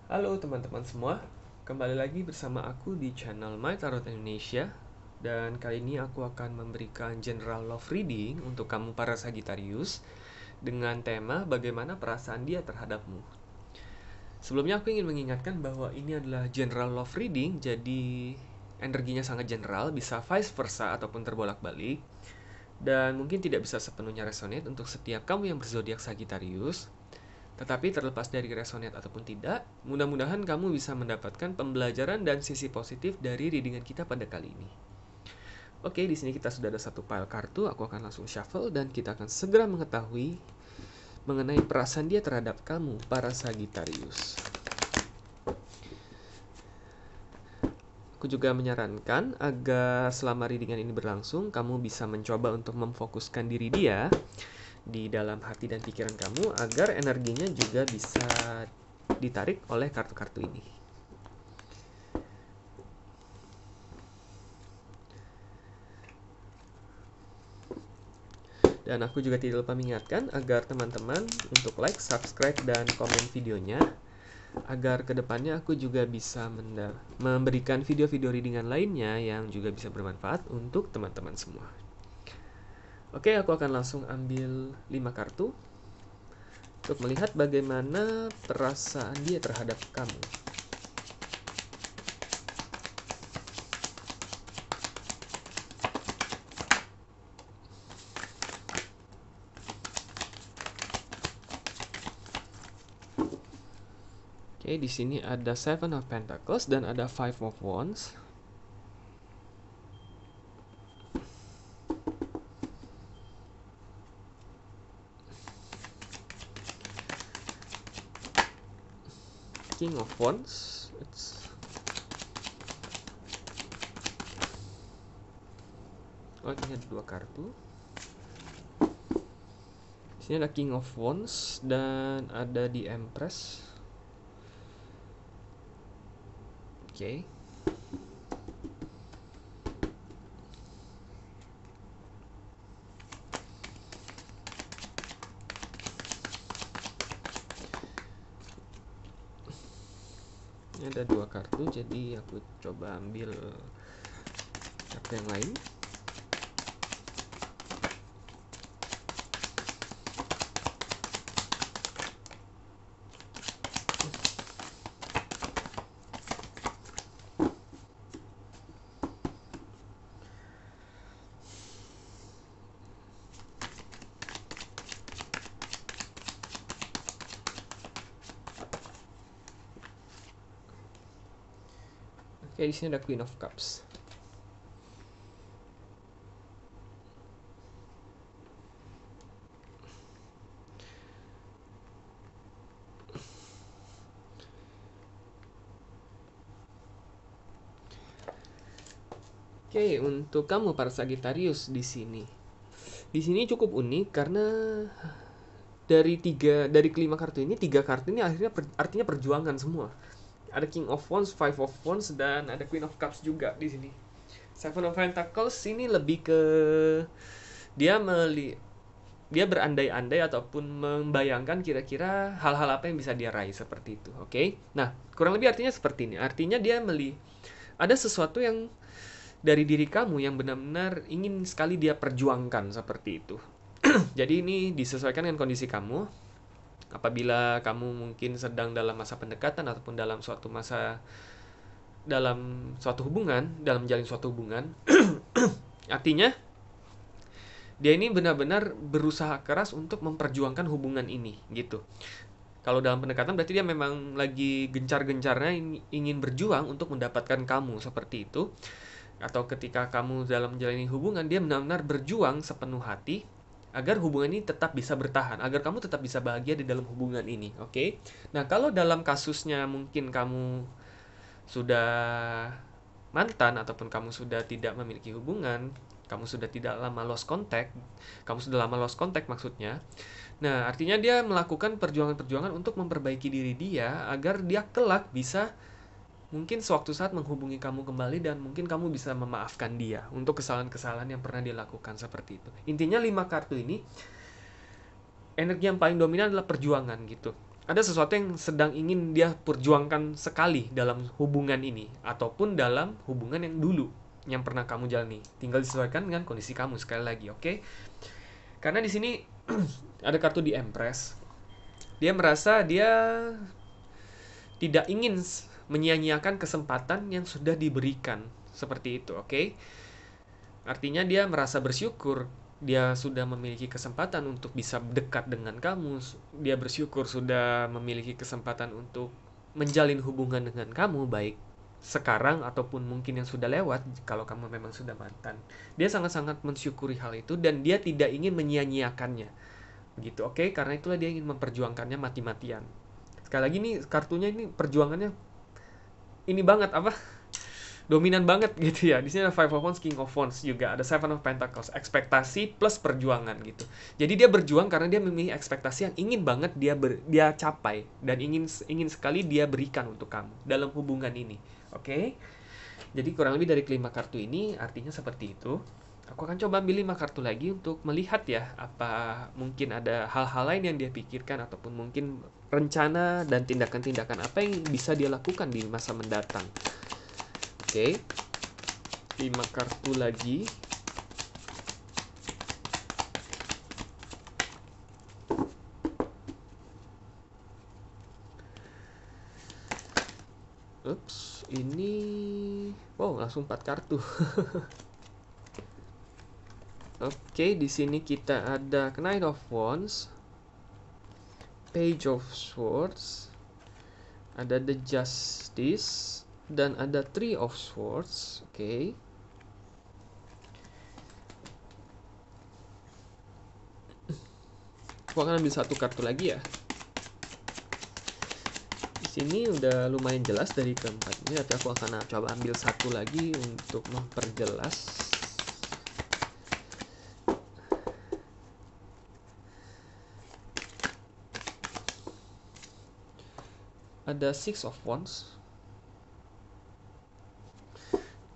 Halo teman-teman semua, kembali lagi bersama aku di channel My Tarot Indonesia. Dan kali ini aku akan memberikan general love reading untuk kamu para Sagittarius dengan tema bagaimana perasaan dia terhadapmu. Sebelumnya aku ingin mengingatkan bahwa ini adalah general love reading, jadi energinya sangat general, bisa vice versa ataupun terbolak-balik. Dan mungkin tidak bisa sepenuhnya resonate untuk setiap kamu yang berzodiak Sagittarius. Tetapi terlepas dari resonate ataupun tidak, mudah-mudahan kamu bisa mendapatkan pembelajaran dan sisi positif dari readingan kita pada kali ini. Oke, di sini kita sudah ada satu pile kartu, aku akan langsung shuffle dan kita akan segera mengetahui mengenai perasaan dia terhadap kamu, para Sagittarius. Aku juga menyarankan agar selama readingan ini berlangsung, kamu bisa mencoba untuk memfokuskan diri dia di dalam hati dan pikiran kamu agar energinya juga bisa ditarik oleh kartu-kartu ini. Dan aku juga tidak lupa mengingatkan agar teman-teman untuk like, subscribe, dan komen videonya agar kedepannya aku juga bisa memberikan video-video readingan lainnya yang juga bisa bermanfaat untuk teman-teman semua. Oke, aku akan langsung ambil 5 kartu untuk melihat bagaimana perasaan dia terhadap kamu. Oke, di sini ada Seven of Pentacles dan ada Five of Wands. King of Wands. Ini ada 2 kartu. Di sini ada King of Wands dan ada di Empress. Oke. Ini ada 2 kartu, jadi aku coba ambil kartu yang lain. Oke, di sini ada Queen of Cups. Oke, untuk kamu para Sagittarius di sini. Di sini cukup unik karena dari kelima kartu ini, 3 kartu ini akhirnya artinya perjuangan semua. Ada King of Wands, Five of Wands, dan ada Queen of Cups juga di sini. Seven of Pentacles ini lebih ke dia dia berandai-andai ataupun membayangkan kira-kira hal-hal apa yang bisa dia raih seperti itu. Oke. Nah, kurang lebih artinya seperti ini. Artinya dia ada sesuatu yang dari diri kamu yang benar-benar ingin sekali dia perjuangkan seperti itu. Jadi ini disesuaikan dengan kondisi kamu. Apabila kamu mungkin sedang dalam masa pendekatan ataupun dalam suatu hubungan, dalam menjalin suatu hubungan, artinya dia ini benar-benar berusaha keras untuk memperjuangkan hubungan ini gitu. Kalau dalam pendekatan berarti dia memang lagi gencar-gencarnya ingin berjuang untuk mendapatkan kamu seperti itu. Atau ketika kamu dalam menjalani hubungan, dia benar-benar berjuang sepenuh hati agar hubungan ini tetap bisa bertahan, agar kamu tetap bisa bahagia di dalam hubungan ini, oke? Nah, kalau dalam kasusnya mungkin kamu sudah mantan ataupun kamu sudah tidak memiliki hubungan, kamu sudah tidak lama lost contact, kamu sudah lama lost contact maksudnya. Nah, artinya dia melakukan perjuangan-perjuangan untuk memperbaiki diri dia agar dia kelak bisa mungkin sewaktu saat menghubungi kamu kembali dan mungkin kamu bisa memaafkan dia untuk kesalahan-kesalahan yang pernah dia lakukan seperti itu. Intinya 5 kartu ini energi yang paling dominan adalah perjuangan gitu. ada sesuatu yang sedang ingin dia perjuangkan sekali dalam hubungan ini, ataupun dalam hubungan yang dulu yang pernah kamu jalani. Tinggal disesuaikan dengan kondisi kamu sekali lagi, oke? Karena di sini ada kartu di Empress. Dia merasa dia tidak ingin menyia-nyiakan kesempatan yang sudah diberikan. Seperti itu, oke? Artinya dia merasa bersyukur dia sudah memiliki kesempatan untuk bisa dekat dengan kamu. Dia bersyukur sudah memiliki kesempatan untuk menjalin hubungan dengan kamu, baik sekarang ataupun mungkin yang sudah lewat kalau kamu memang sudah mantan. Dia sangat-sangat mensyukuri hal itu dan dia tidak ingin menyia-nyiakannya. Begitu, oke? Karena itulah dia ingin memperjuangkannya mati-matian. Sekali lagi nih kartunya ini perjuangannya ini banget apa? Dominan banget gitu ya. Di sini ada Five of Wands, King of Wands juga, ada Seven of Pentacles, ekspektasi plus perjuangan gitu. Jadi dia berjuang karena dia memiliki ekspektasi yang ingin banget dia capai dan ingin sekali dia berikan untuk kamu dalam hubungan ini. Oke? Jadi kurang lebih dari kelima kartu ini artinya seperti itu. Aku akan coba ambil 5 kartu lagi untuk melihat ya, apa mungkin ada hal-hal lain yang dia pikirkan ataupun mungkin rencana dan tindakan-tindakan apa yang bisa dia lakukan di masa mendatang. Oke, 5 kartu lagi. Ups, ini wow, langsung 4 kartu. Oke, di sini kita ada Knight of Wands, Page of Swords, ada The Justice, dan ada Three of Swords. Oke. Aku akan ambil satu kartu lagi ya. Di sini udah lumayan jelas dari keempatnya, tapi aku akan coba ambil satu lagi untuk memperjelas. Ada Six of Wands.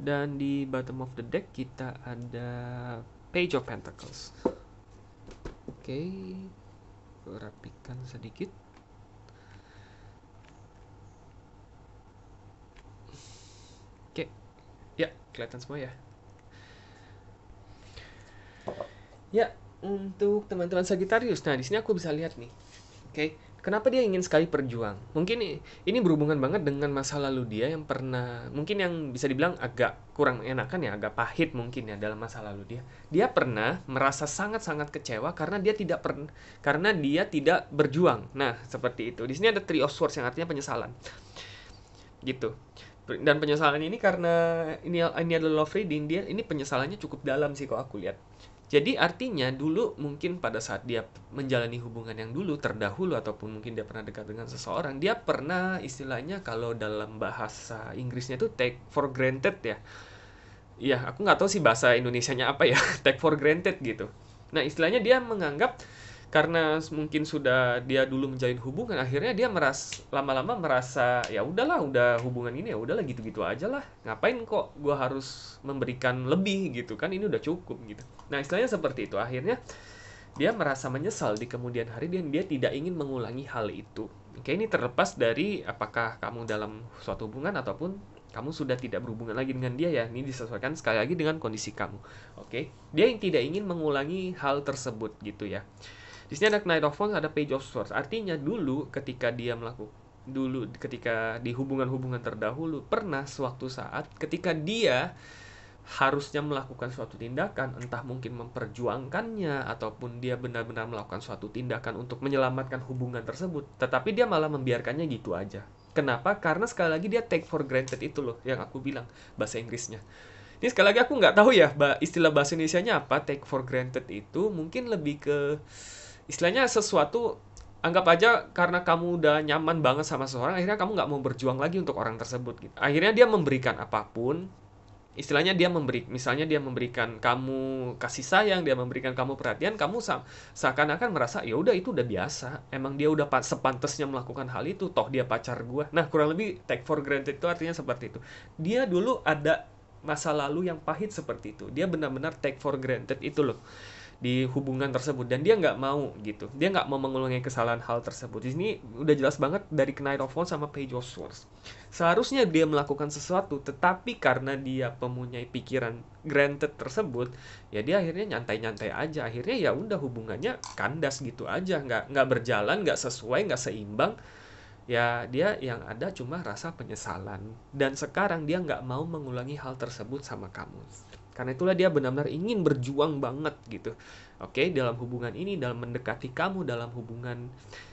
Dan di bottom of the deck kita ada Page of Pentacles. Oke, rapikan sedikit. Oke, ya kelihatan semua ya. Ya, untuk teman-teman Sagittarius, nah di sini aku bisa lihat nih. Oke, kenapa dia ingin sekali berjuang? Mungkin ini berhubungan banget dengan masa lalu dia yang pernah, mungkin yang bisa dibilang agak kurang enakan ya, agak pahit mungkin ya dalam masa lalu dia. Dia pernah merasa sangat-sangat kecewa karena dia tidak berjuang. Nah, seperti itu. Di sini ada Three of Swords yang artinya penyesalan. Gitu. Dan penyesalan ini karena ini adalah love reading, dia ini penyesalannya cukup dalam sih kalau aku lihat. Jadi artinya dulu mungkin pada saat dia menjalani hubungan yang dulu terdahulu ataupun mungkin dia pernah dekat dengan seseorang, dia pernah istilahnya kalau dalam bahasa Inggrisnya itu take for granted ya. Iya, aku nggak tahu sih bahasa Indonesianya apa ya, take for granted gitu. Nah, istilahnya dia menganggap karena mungkin sudah dia dulu menjalin hubungan, akhirnya dia lama-lama merasa ya udahlah, udah hubungan ini ya udahlah gitu-gitu aja lah, ngapain kok gua harus memberikan lebih gitu kan, ini udah cukup gitu. Nah, istilahnya seperti itu. Akhirnya dia merasa menyesal di kemudian hari dan dia tidak ingin mengulangi hal itu. Oke, ini terlepas dari apakah kamu dalam suatu hubungan ataupun kamu sudah tidak berhubungan lagi dengan dia ya. Ini disesuaikan sekali lagi dengan kondisi kamu. Oke, dia yang tidak ingin mengulangi hal tersebut gitu ya. Di sini ada Knight of Wands, ada Page of Swords. Artinya dulu ketika di hubungan-hubungan terdahulu pernah suatu saat ketika dia harusnya melakukan suatu tindakan, entah mungkin memperjuangkannya ataupun dia benar-benar melakukan suatu tindakan untuk menyelamatkan hubungan tersebut, tetapi dia malah membiarkannya gitu aja. Kenapa? Karena sekali lagi dia take for granted itu loh yang aku bilang bahasa Inggrisnya. Ini sekali lagi aku nggak tahu ya istilah bahasa Indonesianya apa. Take for granted itu mungkin lebih ke istilahnya sesuatu, anggap aja karena kamu udah nyaman banget sama seseorang, akhirnya kamu nggak mau berjuang lagi untuk orang tersebut gitu. Akhirnya dia memberikan apapun, istilahnya misalnya dia memberikan kamu kasih sayang, dia memberikan kamu perhatian, kamu seakan-akan merasa ya udah itu udah biasa, emang dia udah sepantasnya melakukan hal itu, toh dia pacar gua. Nah, kurang lebih take for granted itu artinya seperti itu. Dia dulu ada masa lalu yang pahit seperti itu, dia benar-benar take for granted itu loh. di hubungan tersebut, dan dia nggak mau gitu. Dia nggak mau mengulangi kesalahan hal tersebut. Di sini udah jelas banget dari Knight of Wands sama Page of Swords. Seharusnya dia melakukan sesuatu, tetapi karena dia mempunyai pikiran granted tersebut, ya dia akhirnya nyantai-nyantai aja. Akhirnya ya udah hubungannya kandas gitu aja, nggak berjalan, nggak sesuai, nggak seimbang. Ya dia yang ada cuma rasa penyesalan, dan sekarang dia nggak mau mengulangi hal tersebut sama kamu. Karena itulah dia benar-benar ingin berjuang banget gitu. Oke, dalam hubungan ini, dalam mendekati kamu, dalam hubungan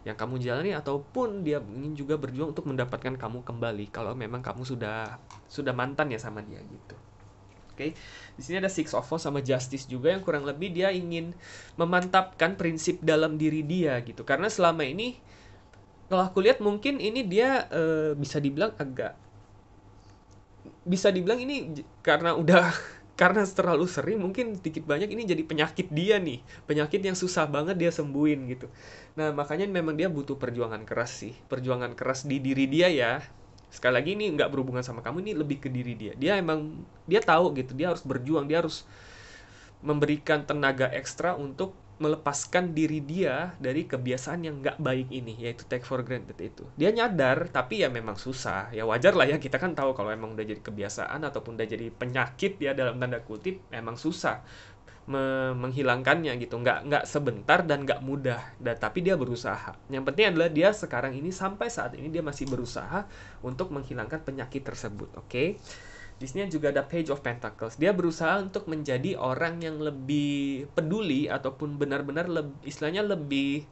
yang kamu jalani, ataupun dia ingin juga berjuang untuk mendapatkan kamu kembali kalau memang kamu sudah mantan ya sama dia gitu. Oke, di sini ada Six of Wands sama Justice juga, yang kurang lebih dia ingin memantapkan prinsip dalam diri dia gitu. Karena selama ini kalau aku lihat mungkin ini dia bisa dibilang ini karena udah karena terlalu sering, mungkin sedikit banyak ini jadi penyakit dia nih, penyakit yang susah banget dia sembuhin gitu. Nah makanya memang dia butuh perjuangan keras sih, perjuangan keras di diri dia ya. Sekali lagi ini nggak berhubungan sama kamu, ini lebih ke diri dia. Dia tahu gitu, dia harus berjuang, dia harus memberikan tenaga ekstra untuk melepaskan diri dia dari kebiasaan yang nggak baik ini, yaitu take for granted itu. Dia nyadar, tapi ya memang susah. Ya wajar lah ya, kita kan tahu kalau emang udah jadi kebiasaan ataupun udah jadi penyakit ya dalam tanda kutip, emang susah menghilangkannya gitu. Nggak sebentar dan nggak mudah. Tapi dia berusaha. Yang penting adalah dia sekarang ini, sampai saat ini dia masih berusaha untuk menghilangkan penyakit tersebut, oke? Di sini juga ada Page of Pentacles. Dia berusaha untuk menjadi orang yang lebih peduli ataupun benar-benar istilahnya lebih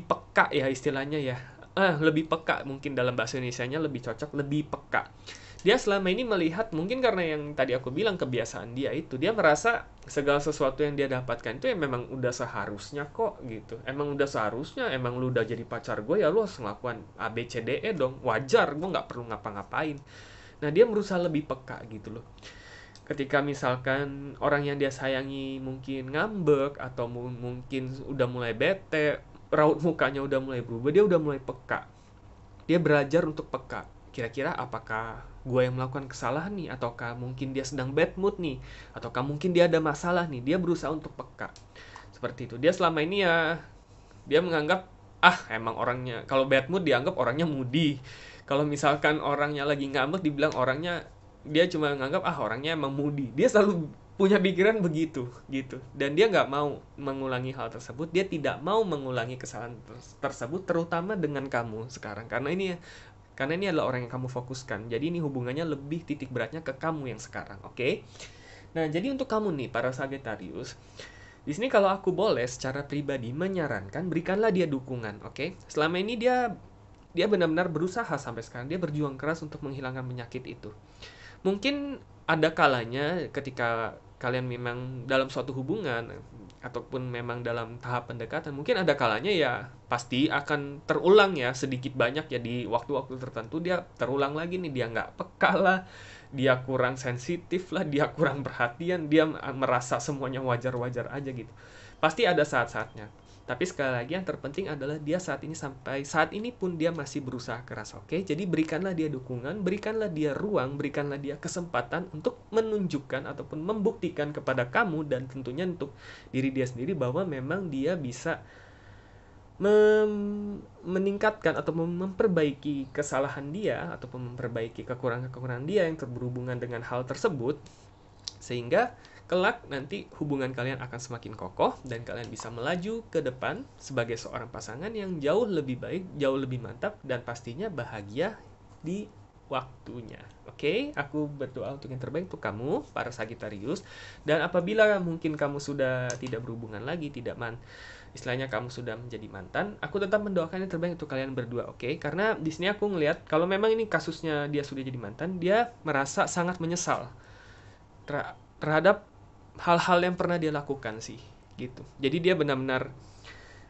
peka ya istilahnya ya. Lebih peka, mungkin dalam bahasa Indonesianya lebih cocok, lebih peka. Dia selama ini melihat, mungkin karena yang tadi aku bilang kebiasaan dia itu, dia merasa segala sesuatu yang dia dapatkan itu ya memang udah seharusnya kok gitu. Emang udah seharusnya, emang lu udah jadi pacar gue ya lu harus ngelakuin A, B, C, D, E dong. Wajar, gue nggak perlu ngapa-ngapain. Nah, dia berusaha lebih peka gitu loh. Ketika misalkan orang yang dia sayangi mungkin ngambek, atau mungkin udah mulai bete, raut mukanya udah mulai berubah, dia udah mulai peka. Dia belajar untuk peka. Kira-kira apakah gue yang melakukan kesalahan nih? Ataukah mungkin dia sedang bad mood nih? Ataukah mungkin dia ada masalah nih? Dia berusaha untuk peka. Seperti itu. Dia selama ini ya, dia menganggap, emang orangnya, kalau bad mood dianggap orangnya moody. Kalau misalkan orangnya lagi ngambek dibilang orangnya, dia cuma nganggap orangnya emang moody. Dia selalu punya pikiran begitu gitu, dan dia nggak mau mengulangi hal tersebut. Dia tidak mau mengulangi kesalahan tersebut, terutama dengan kamu sekarang, karena ini adalah orang yang kamu fokuskan. Jadi ini hubungannya lebih titik beratnya ke kamu yang sekarang, oke? Nah, jadi untuk kamu nih para Sagittarius, di sini kalau aku boleh secara pribadi menyarankan, berikanlah dia dukungan, oke? Selama ini dia benar-benar berusaha sampai sekarang, dia berjuang keras untuk menghilangkan penyakit itu. Mungkin ada kalanya ketika kalian memang dalam suatu hubungan ataupun memang dalam tahap pendekatan, mungkin ada kalanya ya pasti akan terulang ya, sedikit banyak ya, di waktu-waktu tertentu dia terulang lagi nih, dia nggak peka lah, dia kurang sensitif lah, dia kurang perhatian, dia merasa semuanya wajar-wajar aja gitu. Pasti ada saat-saatnya. Tapi sekali lagi yang terpenting adalah dia sampai saat ini pun dia masih berusaha keras, oke? Jadi berikanlah dia dukungan, berikanlah dia ruang, berikanlah dia kesempatan untuk menunjukkan ataupun membuktikan kepada kamu dan tentunya untuk diri dia sendiri bahwa memang dia bisa meningkatkan atau memperbaiki kesalahan dia ataupun memperbaiki kekurangan-kekurangan dia yang berhubungan dengan hal tersebut, sehingga kelak nanti hubungan kalian akan semakin kokoh dan kalian bisa melaju ke depan sebagai seorang pasangan yang jauh lebih baik, jauh lebih mantap, dan pastinya bahagia di waktunya. Oke, aku berdoa untuk yang terbaik untuk kamu para Sagittarius. Dan apabila mungkin kamu sudah tidak berhubungan lagi, istilahnya kamu sudah menjadi mantan, aku tetap mendoakan yang terbaik untuk kalian berdua, oke? Karena di sini aku ngelihat kalau memang ini kasusnya dia sudah jadi mantan, dia merasa sangat menyesal terhadap hal-hal yang pernah dia lakukan sih gitu. Jadi dia benar-benar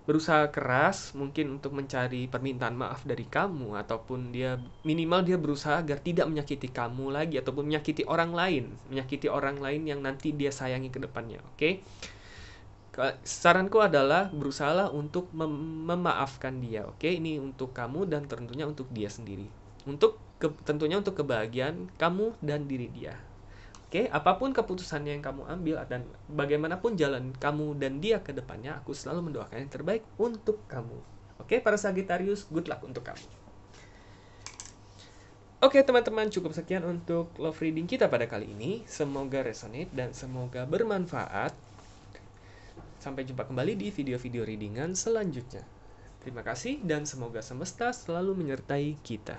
berusaha keras mungkin untuk mencari permintaan maaf dari kamu, ataupun dia minimal dia berusaha agar tidak menyakiti kamu lagi ataupun menyakiti orang lain yang nanti dia sayangi ke depannya, oke? Saranku adalah berusahalah untuk memaafkan dia, oke? Ini untuk kamu dan tentunya untuk dia sendiri, tentunya untuk kebahagiaan kamu dan diri dia. Oke, apapun keputusan yang kamu ambil dan bagaimanapun jalan kamu dan dia ke depannya, aku selalu mendoakan yang terbaik untuk kamu. Oke, para Sagittarius, good luck untuk kamu. Oke teman-teman, cukup sekian untuk love reading kita pada kali ini. Semoga resonate dan semoga bermanfaat. Sampai jumpa kembali di video-video readingan selanjutnya. Terima kasih dan semoga semesta selalu menyertai kita.